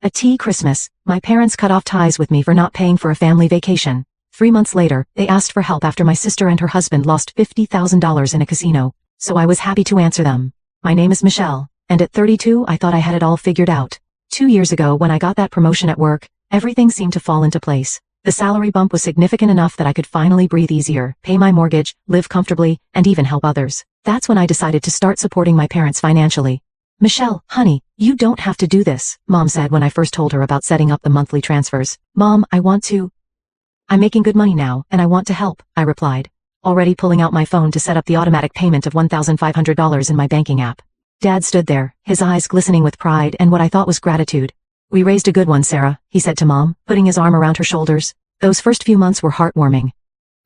A tea Christmas, my parents cut off ties with me for not paying for a family vacation. 3 months later, they asked for help after my sister and her husband lost $50,000 in a casino, so I was happy to answer them. My name is Michelle, and at 32 I thought I had it all figured out. 2 years ago when I got that promotion at work, everything seemed to fall into place. The salary bump was significant enough that I could finally breathe easier, pay my mortgage, live comfortably, and even help others. That's when I decided to start supporting my parents financially. Michelle, honey, you don't have to do this, Mom said when I first told her about setting up the monthly transfers. Mom, I'm making good money now, and I want to help, I replied, already pulling out my phone to set up the automatic payment of $1,500 in my banking app. Dad stood there, his eyes glistening with pride and what I thought was gratitude. We raised a good one, Sarah, he said to Mom, putting his arm around her shoulders. Those first few months were heartwarming.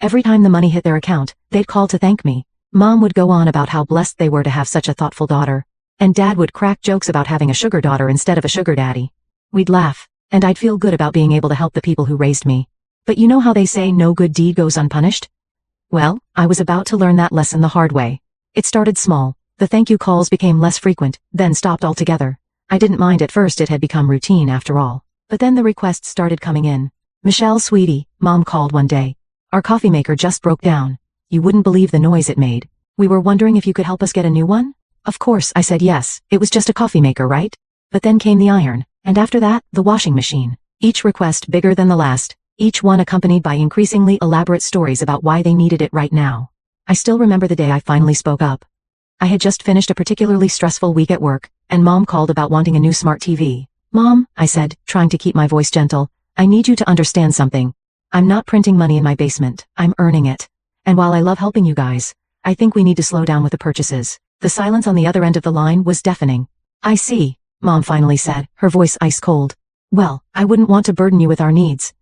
Every time the money hit their account, they'd call to thank me. Mom would go on about how blessed they were to have such a thoughtful daughter. And Dad would crack jokes about having a sugar daughter instead of a sugar daddy. We'd laugh, and I'd feel good about being able to help the people who raised me. But you know how they say no good deed goes unpunished? Well, I was about to learn that lesson the hard way. It started small. The thank you calls became less frequent, then stopped altogether. I didn't mind at first, it had become routine after all. But then the requests started coming in. Michelle, sweetie, Mom called one day. Our coffee maker just broke down. You wouldn't believe the noise it made. We were wondering if you could help us get a new one? Of course, I said yes. It was just a coffee maker, right? But then came the iron, and after that, the washing machine. Each request bigger than the last, each one accompanied by increasingly elaborate stories about why they needed it right now. I still remember the day I finally spoke up. I had just finished a particularly stressful week at work, and Mom called about wanting a new smart TV. Mom, I said, trying to keep my voice gentle, I need you to understand something. I'm not printing money in my basement, I'm earning it. And while I love helping you guys, I think we need to slow down with the purchases. The silence on the other end of the line was deafening. I see, Mom finally said, her voice ice cold. Well, I wouldn't want to burden you with our needs.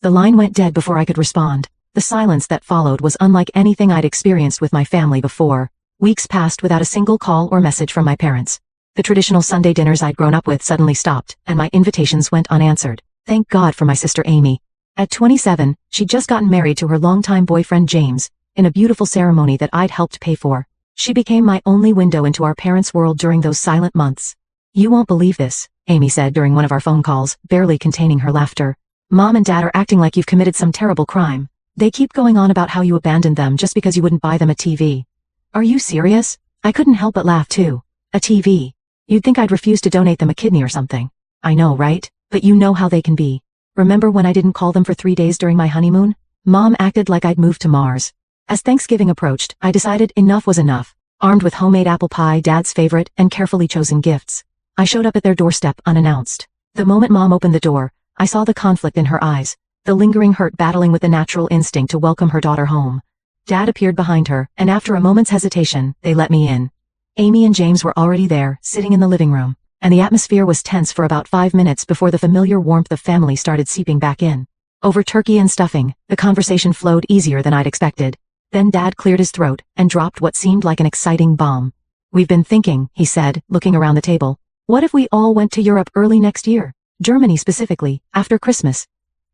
The line went dead before I could respond. The silence that followed was unlike anything I'd experienced with my family before. Weeks passed without a single call or message from my parents. The traditional Sunday dinners I'd grown up with suddenly stopped, and my invitations went unanswered. Thank God for my sister Amy. At 27, she'd just gotten married to her longtime boyfriend James, in a beautiful ceremony that I'd helped pay for. She became my only window into our parents' world during those silent months. You won't believe this, Amy said during one of our phone calls, barely containing her laughter. Mom and Dad are acting like you've committed some terrible crime. They keep going on about how you abandoned them just because you wouldn't buy them a TV. Are you serious? I couldn't help but laugh too. A TV. You'd think I'd refuse to donate them a kidney or something. I know, right? But you know how they can be. Remember when I didn't call them for 3 days during my honeymoon? Mom acted like I'd moved to Mars. As Thanksgiving approached, I decided enough was enough. Armed with homemade apple pie, Dad's favorite, and carefully chosen gifts, I showed up at their doorstep unannounced. The moment Mom opened the door, I saw the conflict in her eyes, the lingering hurt battling with the natural instinct to welcome her daughter home. Dad appeared behind her, and after a moment's hesitation, they let me in. Amy and James were already there, sitting in the living room, and the atmosphere was tense for about 5 minutes before the familiar warmth of family started seeping back in. Over turkey and stuffing, the conversation flowed easier than I'd expected. Then Dad cleared his throat and dropped what seemed like an exciting bomb. We've been thinking, he said, looking around the table. What if we all went to Europe early next year? Germany specifically, after Christmas.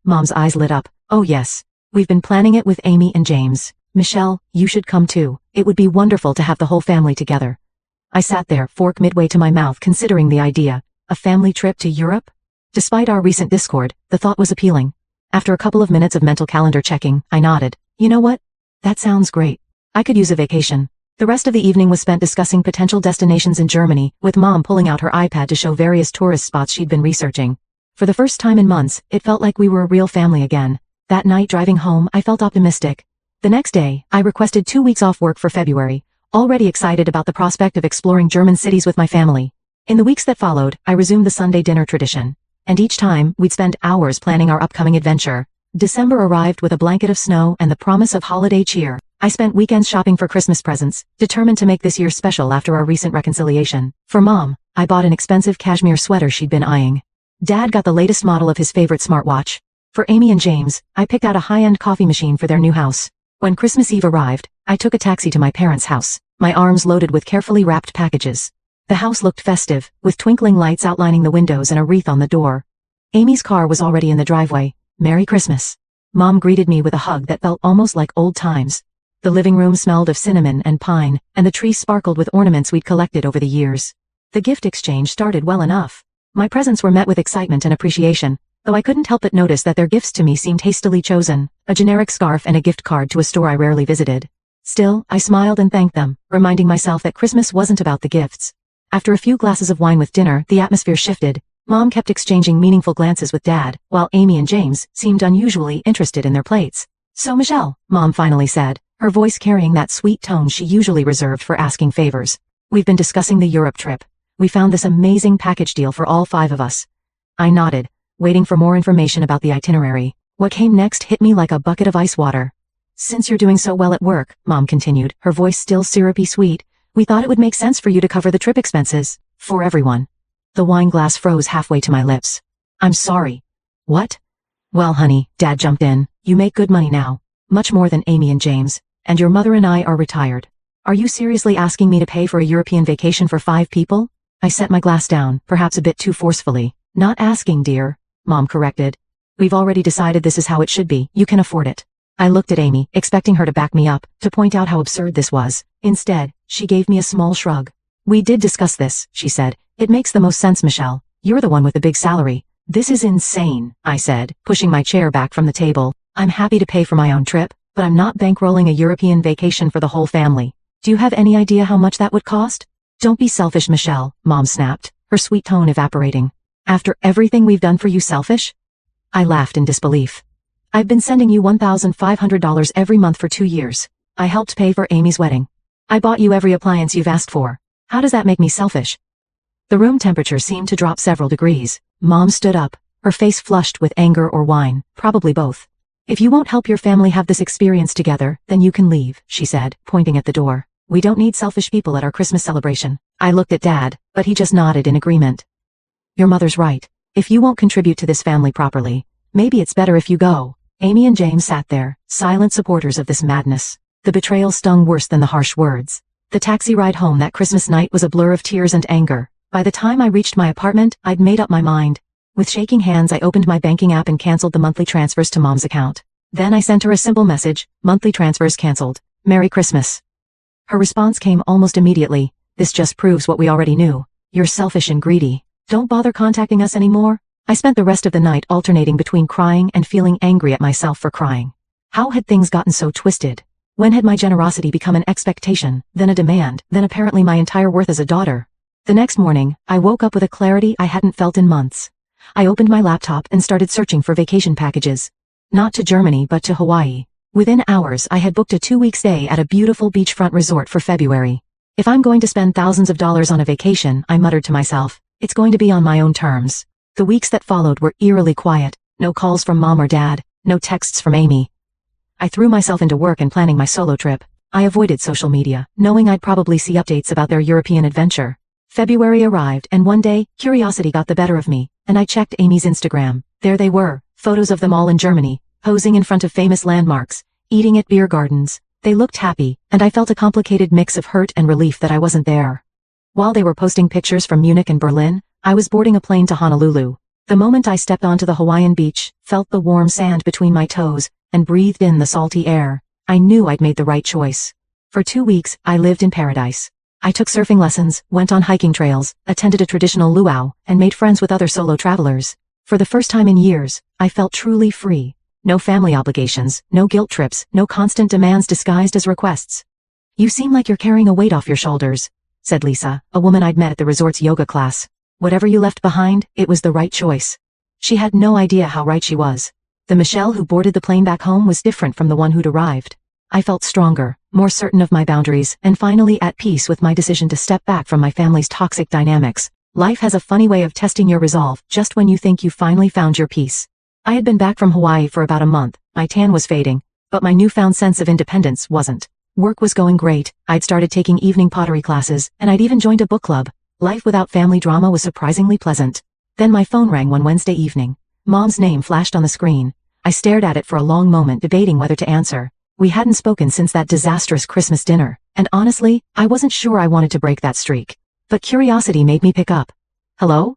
Mom's eyes lit up. Oh yes. We've been planning it with Amy and James. Michelle, you should come too. It would be wonderful to have the whole family together. I sat there, fork midway to my mouth, considering the idea. A family trip to Europe? Despite our recent discord, the thought was appealing. After a couple of minutes of mental calendar checking, I nodded. You know what? That sounds great. I could use a vacation. The rest of the evening was spent discussing potential destinations in Germany, with Mom pulling out her iPad to show various tourist spots she'd been researching. For the first time in months, it felt like we were a real family again. That night driving home, I felt optimistic. The next day, I requested 2 weeks off work for February, already excited about the prospect of exploring German cities with my family. In the weeks that followed, I resumed the Sunday dinner tradition. And each time, we'd spend hours planning our upcoming adventure. December arrived with a blanket of snow and the promise of holiday cheer. I spent weekends shopping for Christmas presents, determined to make this year special after our recent reconciliation. For Mom, I bought an expensive cashmere sweater she'd been eyeing. Dad got the latest model of his favorite smartwatch. For Amy and James, I picked out a high-end coffee machine for their new house. When Christmas Eve arrived, I took a taxi to my parents' house, my arms loaded with carefully wrapped packages. The house looked festive, with twinkling lights outlining the windows and a wreath on the door. Amy's car was already in the driveway. Merry Christmas. Mom greeted me with a hug that felt almost like old times. The living room smelled of cinnamon and pine, and the tree sparkled with ornaments we'd collected over the years. The gift exchange started well enough. My presents were met with excitement and appreciation, though I couldn't help but notice that their gifts to me seemed hastily chosen, a generic scarf and a gift card to a store I rarely visited. Still, I smiled and thanked them, reminding myself that Christmas wasn't about the gifts. After a few glasses of wine with dinner, the atmosphere shifted. Mom kept exchanging meaningful glances with Dad, while Amy and James seemed unusually interested in their plates. "So Michelle," Mom finally said, her voice carrying that sweet tone she usually reserved for asking favors. "We've been discussing the Europe trip. We found this amazing package deal for all 5 of us." I nodded, waiting for more information about the itinerary. What came next hit me like a bucket of ice water. "Since you're doing so well at work," Mom continued, her voice still syrupy sweet, "we thought it would make sense for you to cover the trip expenses. For everyone." The wine glass froze halfway to my lips. "I'm sorry." "What?" "Well, honey," Dad jumped in, "you make good money now. Much more than Amy and James. And your mother and I are retired. Are you seriously asking me to pay for a European vacation for 5 people? I set my glass down, perhaps a bit too forcefully. "Not asking, dear," Mom corrected. "We've already decided this is how it should be. You can afford it." I looked at Amy, expecting her to back me up, to point out how absurd this was. Instead, she gave me a small shrug. "We did discuss this," she said. "It makes the most sense, Michelle. You're the one with the big salary." "This is insane," I said, pushing my chair back from the table. "I'm happy to pay for my own trip, but I'm not bankrolling a European vacation for the whole family. Do you have any idea how much that would cost?" "Don't be selfish, Michelle," Mom snapped, her sweet tone evaporating. "After everything we've done for you, selfish?" I laughed in disbelief. "I've been sending you $1,500 every month for 2 years. I helped pay for Amy's wedding. I bought you every appliance you've asked for. How does that make me selfish?" The room temperature seemed to drop several degrees. Mom stood up, her face flushed with anger or wine, probably both. "If you won't help your family have this experience together, then you can leave," she said, pointing at the door. "We don't need selfish people at our Christmas celebration." I looked at Dad, but he just nodded in agreement. "Your mother's right. If you won't contribute to this family properly, maybe it's better if you go." Amy and James sat there, silent supporters of this madness. The betrayal stung worse than the harsh words. The taxi ride home that Christmas night was a blur of tears and anger. By the time I reached my apartment, I'd made up my mind. With shaking hands, I opened my banking app and canceled the monthly transfers to Mom's account. Then I sent her a simple message: "Monthly transfers canceled. Merry Christmas." Her response came almost immediately. "This just proves what we already knew. You're selfish and greedy. Don't bother contacting us anymore." I spent the rest of the night alternating between crying and feeling angry at myself for crying. How had things gotten so twisted? When had my generosity become an expectation, then a demand, then apparently my entire worth as a daughter? The next morning, I woke up with a clarity I hadn't felt in months. I opened my laptop and started searching for vacation packages. Not to Germany but to Hawaii. Within hours I had booked a 2-week stay at a beautiful beachfront resort for February. If I'm going to spend thousands of dollars on a vacation, I muttered to myself, it's going to be on my own terms. The weeks that followed were eerily quiet. No calls from Mom or Dad, no texts from Amy. I threw myself into work and planning my solo trip. I avoided social media, knowing I'd probably see updates about their European adventure. February arrived and one day, curiosity got the better of me, and I checked Amy's Instagram. There they were, photos of them all in Germany, posing in front of famous landmarks, eating at beer gardens. They looked happy, and I felt a complicated mix of hurt and relief that I wasn't there. While they were posting pictures from Munich and Berlin, I was boarding a plane to Honolulu. The moment I stepped onto the Hawaiian beach, felt the warm sand between my toes, and breathed in the salty air, I knew I'd made the right choice. For 2 weeks, I lived in paradise. I took surfing lessons, went on hiking trails, attended a traditional luau, and made friends with other solo travelers. For the first time in years, I felt truly free. No family obligations, no guilt trips, no constant demands disguised as requests. "You seem like you're carrying a weight off your shoulders," said Lisa, a woman I'd met at the resort's yoga class. "Whatever you left behind, it was the right choice." She had no idea how right she was. The Michelle who boarded the plane back home was different from the one who'd arrived. I felt stronger, more certain of my boundaries, and finally at peace with my decision to step back from my family's toxic dynamics. Life has a funny way of testing your resolve just when you think you finally found your peace. I had been back from Hawaii for about a month. My tan was fading, but my newfound sense of independence wasn't. Work was going great. I'd started taking evening pottery classes, and I'd even joined a book club. Life without family drama was surprisingly pleasant. Then my phone rang one Wednesday evening. Mom's name flashed on the screen. I stared at it for a long moment, debating whether to answer. We hadn't spoken since that disastrous Christmas dinner, and honestly, I wasn't sure I wanted to break that streak. But curiosity made me pick up. "Hello?"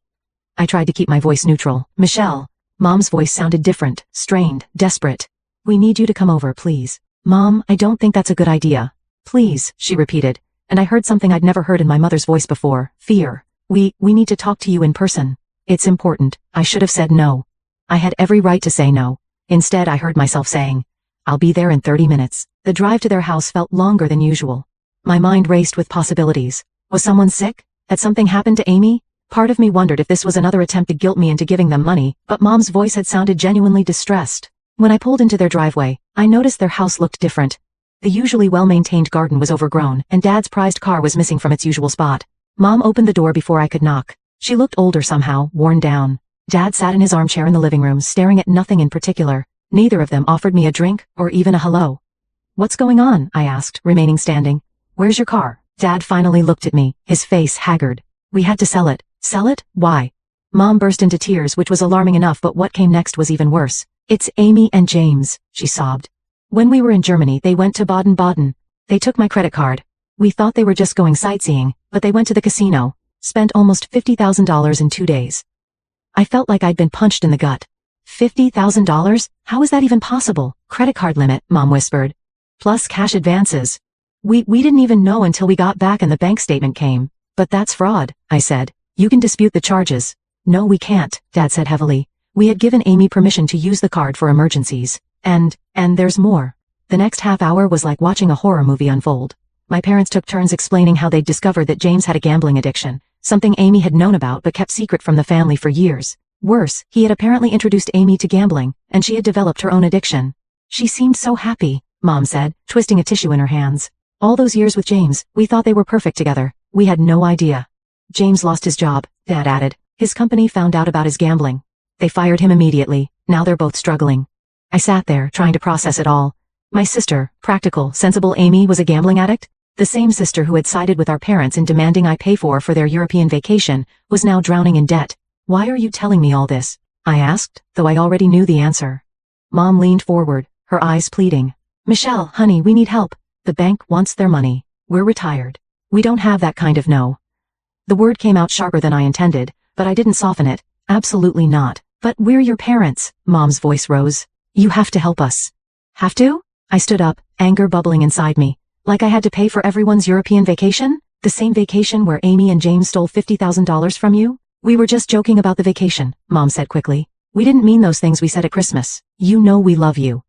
I tried to keep my voice neutral. "Michelle." Mom's voice sounded different, strained, desperate. "We need you to come over, please." "Mom, I don't think that's a good idea." "Please," she repeated, and I heard something I'd never heard in my mother's voice before, fear. We need to talk to you in person." It's important. I should have said no. I had every right to say no. Instead, I heard myself saying, I'll be there in 30 minutes. The drive to their house felt longer than usual. My mind raced with possibilities. Was someone sick? Had something happened to Amy? Part of me wondered if this was another attempt to guilt me into giving them money, but Mom's voice had sounded genuinely distressed. When I pulled into their driveway, I noticed their house looked different. The usually well-maintained garden was overgrown, and Dad's prized car was missing from its usual spot. Mom opened the door before I could knock. She looked older somehow, worn down. Dad sat in his armchair in the living room, staring at nothing in particular. Neither of them offered me a drink, or even a hello. What's going on? I asked, remaining standing. Where's your car? Dad finally looked at me, his face haggard. We had to sell it. Sell it? Why? Mom burst into tears, which was alarming enough, but what came next was even worse. It's Amy and James, she sobbed. When we were in Germany, they went to Baden-Baden. They took my credit card. We thought they were just going sightseeing, but they went to the casino. Spent almost $50,000 in 2 days. I felt like I'd been punched in the gut. $50,000? How is that even possible? Credit card limit, Mom whispered. Plus cash advances. We didn't even know until we got back and the bank statement came. But that's fraud, I said. You can dispute the charges. No, we can't, Dad said heavily. We had given Amy permission to use the card for emergencies. And there's more. The next half hour was like watching a horror movie unfold. My parents took turns explaining how they'd discovered that James had a gambling addiction, something Amy had known about but kept secret from the family for years. Worse, he had apparently introduced Amy to gambling, and she had developed her own addiction. She seemed so happy, Mom said, twisting a tissue in her hands. All those years with James, we thought they were perfect together. We had no idea. James lost his job, Dad added. His company found out about his gambling. They fired him immediately. Now they're both struggling. I sat there, trying to process it all. My sister, practical, sensible Amy, was a gambling addict? The same sister who had sided with our parents in demanding I pay for their European vacation, was now drowning in debt. Why are you telling me all this? I asked, though I already knew the answer. Mom leaned forward, her eyes pleading. Michelle, honey, we need help. The bank wants their money. We're retired. We don't have that kind of no. The word came out sharper than I intended, but I didn't soften it. Absolutely not. But we're your parents, Mom's voice rose. You have to help us. Have to? I stood up, anger bubbling inside me. Like I had to pay for everyone's European vacation? The same vacation where Amy and James stole $50,000 from you? We were just joking about the vacation, Mom said quickly. We didn't mean those things we said at Christmas. You know we love you.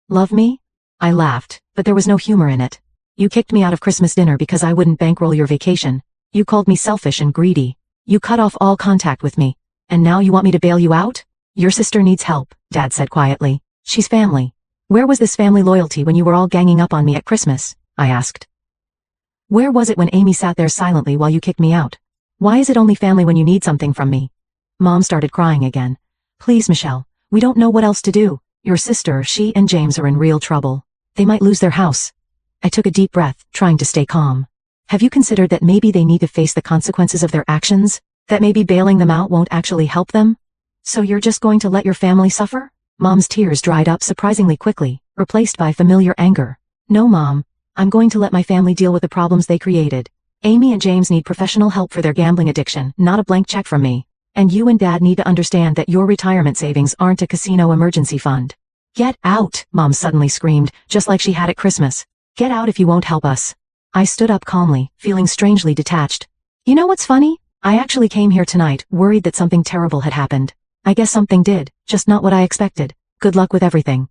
Love me? I laughed, but there was no humor in it. You kicked me out of Christmas dinner because I wouldn't bankroll your vacation. You called me selfish and greedy. You cut off all contact with me. And now you want me to bail you out? Your sister needs help, Dad said quietly. She's family. Where was this family loyalty when you were all ganging up on me at Christmas? I asked. Where was it when Amy sat there silently while you kicked me out? Why is it only family when you need something from me? Mom started crying again. Please, Michelle, we don't know what else to do. Your sister, she and James are in real trouble. They might lose their house. I took a deep breath, trying to stay calm. Have you considered that maybe they need to face the consequences of their actions? That maybe bailing them out won't actually help them? So you're just going to let your family suffer? Mom's tears dried up surprisingly quickly, replaced by familiar anger. No, Mom. I'm going to let my family deal with the problems they created. Amy and James need professional help for their gambling addiction, not a blank check from me. And you and Dad need to understand that your retirement savings aren't a casino emergency fund. Get out, Mom suddenly screamed, just like she had at Christmas. Get out if you won't help us. I stood up calmly, feeling strangely detached. You know what's funny? I actually came here tonight, worried that something terrible had happened. I guess something did, just not what I expected. Good luck with everything.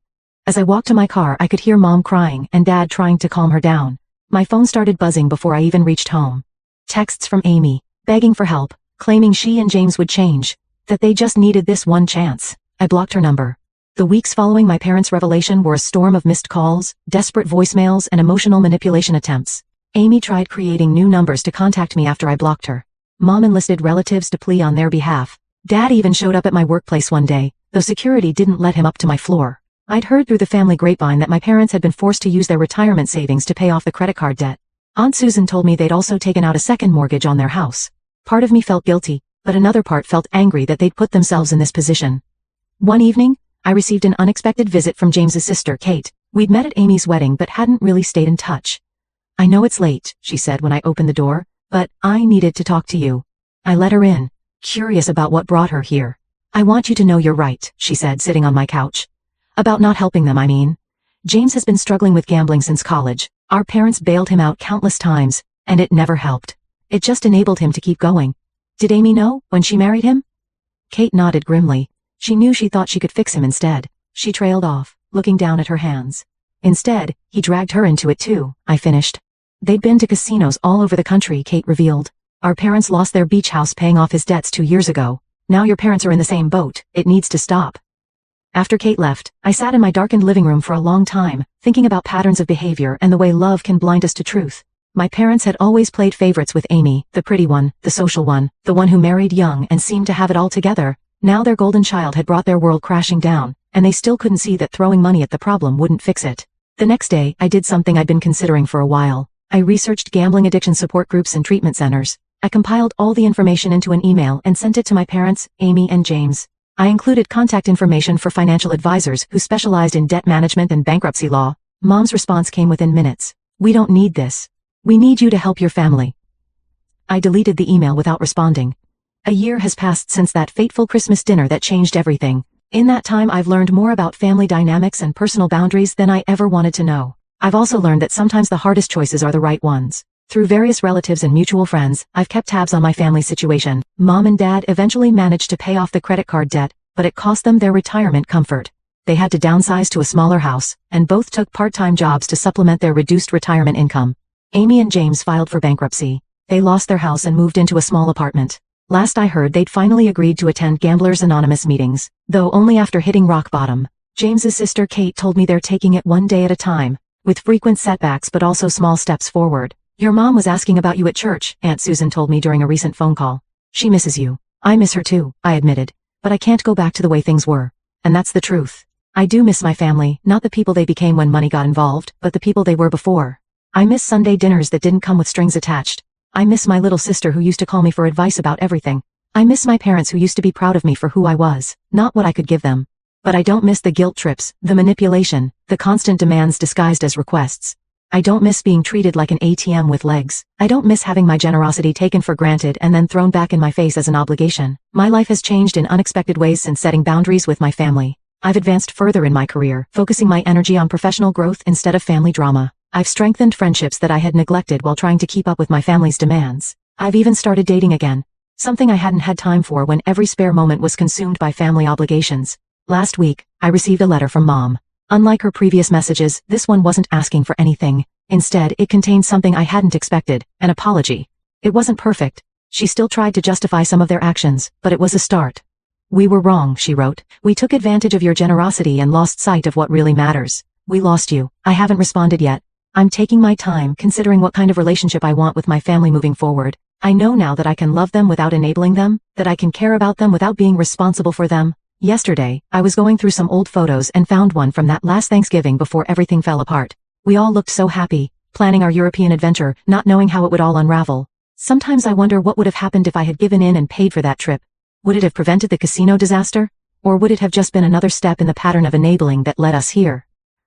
As I walked to my car, I could hear Mom crying and Dad trying to calm her down. My phone started buzzing before I even reached home. Texts from Amy, begging for help, claiming she and James would change, that they just needed this one chance. I blocked her number. The weeks following my parents' revelation were a storm of missed calls, desperate voicemails, and emotional manipulation attempts. Amy tried creating new numbers to contact me after I blocked her. Mom enlisted relatives to plea on their behalf. Dad even showed up at my workplace one day, though security didn't let him up to my floor. I'd heard through the family grapevine that my parents had been forced to use their retirement savings to pay off the credit card debt. Aunt Susan told me they'd also taken out a second mortgage on their house. Part of me felt guilty, but another part felt angry that they'd put themselves in this position. One evening, I received an unexpected visit from James's sister, Kate. We'd met at Amy's wedding but hadn't really stayed in touch. I know it's late, she said when I opened the door, but I needed to talk to you. I let her in, curious about what brought her here. I want you to know you're right, she said, sitting on my couch. About not helping them, I mean. James has been struggling with gambling since college. Our parents bailed him out countless times, and it never helped. It just enabled him to keep going. Did Amy know when she married him? Kate nodded grimly. She knew she thought she could fix him instead. She trailed off, looking down at her hands. Instead, he dragged her into it too, I finished. They'd been to casinos all over the country, Kate revealed. Our parents lost their beach house paying off his debts 2 years ago. Now your parents are in the same boat. It needs to stop. After Kate left, I sat in my darkened living room for a long time, thinking about patterns of behavior and the way love can blind us to truth. My parents had always played favorites with Amy, the pretty one, the social one, the one who married young and seemed to have it all together. Now their golden child had brought their world crashing down, and they still couldn't see that throwing money at the problem wouldn't fix it. The next day, I did something I'd been considering for a while. I researched gambling addiction support groups and treatment centers. I compiled all the information into an email and sent it to my parents, Amy and James. I included contact information for financial advisors who specialized in debt management and bankruptcy law. Mom's response came within minutes. We don't need this. We need you to help your family. I deleted the email without responding. A year has passed since that fateful Christmas dinner that changed everything. In that time I've learned more about family dynamics and personal boundaries than I ever wanted to know. I've also learned that sometimes the hardest choices are the right ones. Through various relatives and mutual friends, I've kept tabs on my family's situation. Mom and Dad eventually managed to pay off the credit card debt, but it cost them their retirement comfort. They had to downsize to a smaller house, and both took part-time jobs to supplement their reduced retirement income. Amy and James filed for bankruptcy. They lost their house and moved into a small apartment. Last I heard, they'd finally agreed to attend Gamblers Anonymous meetings, though only after hitting rock bottom. James's sister Kate told me they're taking it one day at a time, with frequent setbacks but also small steps forward. Your mom was asking about you at church, Aunt Susan told me during a recent phone call. She misses you. I miss her too, I admitted. But I can't go back to the way things were. And that's the truth. I do miss my family, not the people they became when money got involved, but the people they were before. I miss Sunday dinners that didn't come with strings attached. I miss my little sister who used to call me for advice about everything. I miss my parents who used to be proud of me for who I was, not what I could give them. But I don't miss the guilt trips, the manipulation, the constant demands disguised as requests. I don't miss being treated like an ATM with legs. I don't miss having my generosity taken for granted and then thrown back in my face as an obligation. My life has changed in unexpected ways since setting boundaries with my family. I've advanced further in my career, focusing my energy on professional growth instead of family drama. I've strengthened friendships that I had neglected while trying to keep up with my family's demands. I've even started dating again. Something I hadn't had time for when every spare moment was consumed by family obligations. Last week, I received a letter from Mom. Unlike her previous messages, this one wasn't asking for anything. Instead, it contained something I hadn't expected, an apology. It wasn't perfect. She still tried to justify some of their actions, but it was a start. We were wrong, she wrote. We took advantage of your generosity and lost sight of what really matters. We lost you. I haven't responded yet. I'm taking my time considering what kind of relationship I want with my family moving forward. I know now that I can love them without enabling them, that I can care about them without being responsible for them. Yesterday, I was going through some old photos and found one from that last Thanksgiving before everything fell apart. We all looked so happy, planning our European adventure, not knowing how it would all unravel. Sometimes I wonder what would have happened if I had given in and paid for that trip. Would it have prevented the casino disaster? Or would it have just been another step in the pattern of enabling that led us here?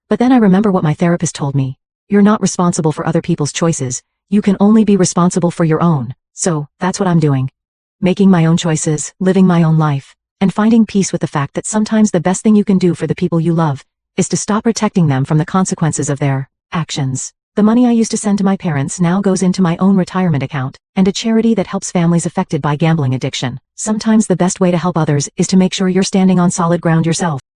But then I remember what my therapist told me. You're not responsible for other people's choices. You can only be responsible for your own. So, that's what I'm doing. Making my own choices, living my own life, and finding peace with the fact that sometimes the best thing you can do for the people you love is to stop protecting them from the consequences of their actions. The money I used to send to my parents now goes into my own retirement account, and a charity that helps families affected by gambling addiction. Sometimes the best way to help others is to make sure you're standing on solid ground yourself.